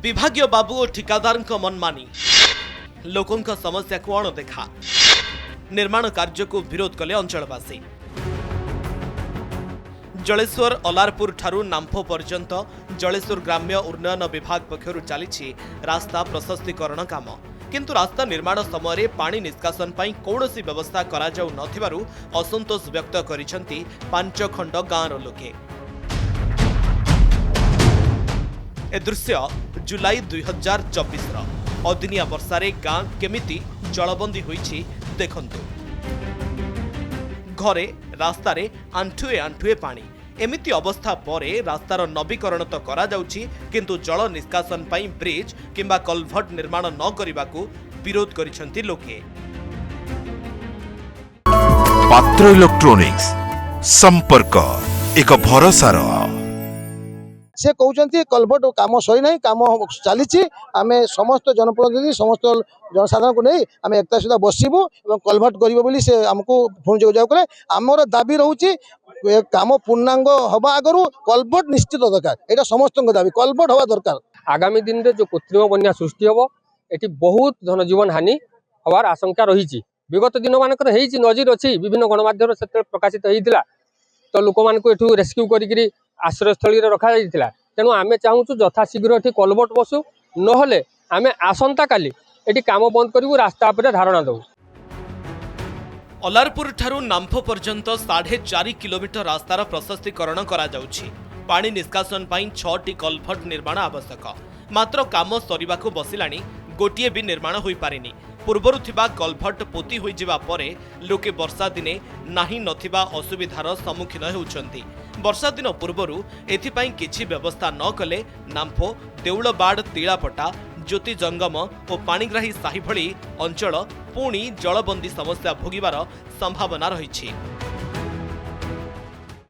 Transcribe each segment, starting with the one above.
विभागीय बाबू और ठिकादार मनमानी लोकों समस्या को अणदेखा निर्माण कार्य को विरोध कले अंचलवासी। जलेश्वर अलारपुर ठारू नाम्फो पर्यंत जलेश्वर ग्राम्य उन्नयन विभाग पक्षरु चली रास्ता प्रशस्तीकरण काम, किंतु रास्ता निर्माण समय पानी निष्कासन पई कौनसी व्यवस्था करा जाउ नथिबारु असंतोष व्यक्त करिसेंती पांचखंड गाँर लोके। ए दृश्य जुलाई 2024 अदिनिया वर्षारे गाँ केमिति जलबंदी होईछि देखंतु। घरे रास्तारे आंठुए आंठुए पानी, एमिति अवस्था परे रास्तार नवीकरण तो करा जाउछि, किंतु जल निष्कासन पई ब्रिज किंबा कलभट निर्माण न करिबाकू विरोध करिसेंती लोके। पात्र इलेक्ट्रोनिक्स संपर्क एक भरोसार से कहते कलभट काम सरी ना, काम चली आम समस्त जनप्रतिनिधि समस्त जनसाधारण को नहीं आम एकता सुधा बसबू और कलभट कर से आमको फोन जोगाजोग कले। आमर दाबी रोचे काम पूर्णांग हवा आगु कलभट निश्चित दरकार, यहाँ समस्त दाबी कलभट हवा दरकार। आगामी दिन में जो कृत्रिम बन्या सृष्टि हम ये बहुत धनजीवन हानि हवार आशंका रही। विगत दिन मानक नजर अच्छी विभिन्न गणमाध्यम से प्रकाशित होता, तो लोक मान को रेस्क्यू कर आश्रयस्थली रखा जाइथिला। तेणु आमे चाहूँ यथाशीघ्र ये कलभट बसु, नहले आमे आसंता काली एटी काम बंद करू, रास्ता पर धारणा दऊ। अलारपुर ठारू नाम्फो पर्यंत 4.5 किलोमीटर रास्तार प्रशस्तीकरण करा जाउछि। पानी निष्कासन पई 6टी कलभट निर्माण आवश्यक, मात्र काम सरिबाकू बसिलाणी गोटिए भी निर्माण होई पारिनी। पूर्वरु थिबा कलभट पोती होई जिबा परे लोके वर्षा दिने नाही नथिबा असुविधार सम्मुखीन हेउछंती। वर्षा दिन पूर्वरु एथिपाई किछि व्यवस्था न कले नाम्फो, देउलबाड़, तिलापटा, ज्योति जंगम और पाणीग्राही साही भली अंचल पुणी जलबंदी समस्या भोगिबार संभावना रही।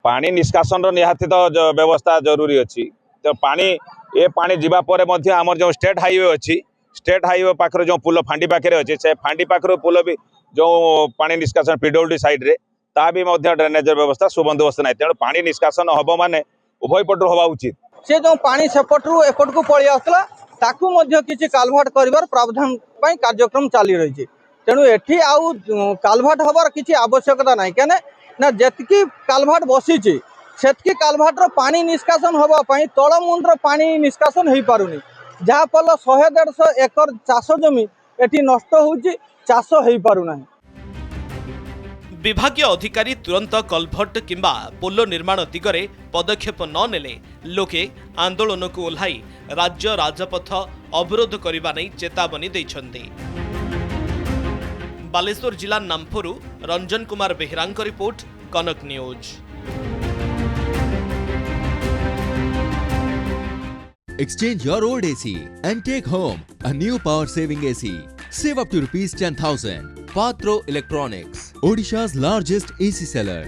पानी निष्कासन निहाती तो व्यवस्था जरूरी अच्छी। तो पानी जीवा परे मध्य आमर जो स्टेट हाईवे अच्छी, स्टेट हाईवे पाखर जो पुल फांडी पाखे अच्छे से फांडी पाखर पुल भी जो पानी निष्कासन पीडब्ल्यूडी साइड रे ता भी मध्य ड्रेनेज व्यवस्था सुबंदोबस्त ना। तेणु पानी निष्कासन हम माने उभय पटु हवा उचित। से जो पानी सेपटू एपट को पलि आसला ताकू मध्य किछि कालभाट करिवार प्रावधान पई कार्यक्रम चाली रही। तेणु एठी आउ कालभाट हबार किछि आवश्यकता नाही, केने ना जेतकी कालभाट बसीछि सेतकी कालभाटर पानी निष्कासन हबा पई तळमुंडर पानी निष्कासन होई पारुनी, जहा फल 100-150 एकर चाष जमी एठी नष्ट होउछि, चाष होई पारु नाही। विभागीय अधिकारी तुरंत कलभट किंबा पोलो निर्माण दिगरे पदक्षेप न नेले लोके आंदोलन को ओह्लाई राज्य राजपथ अवरोध करने नहीं चेतावनी दैछन्ति। बालेश्वर जिला नाम्फोरु रंजन कुमार बेहेरांक report, Kanak news. Exchange your old AC and take home a new power-saving AC. Save up to ₹10,000. Patro Electronics, Odisha's largest AC seller.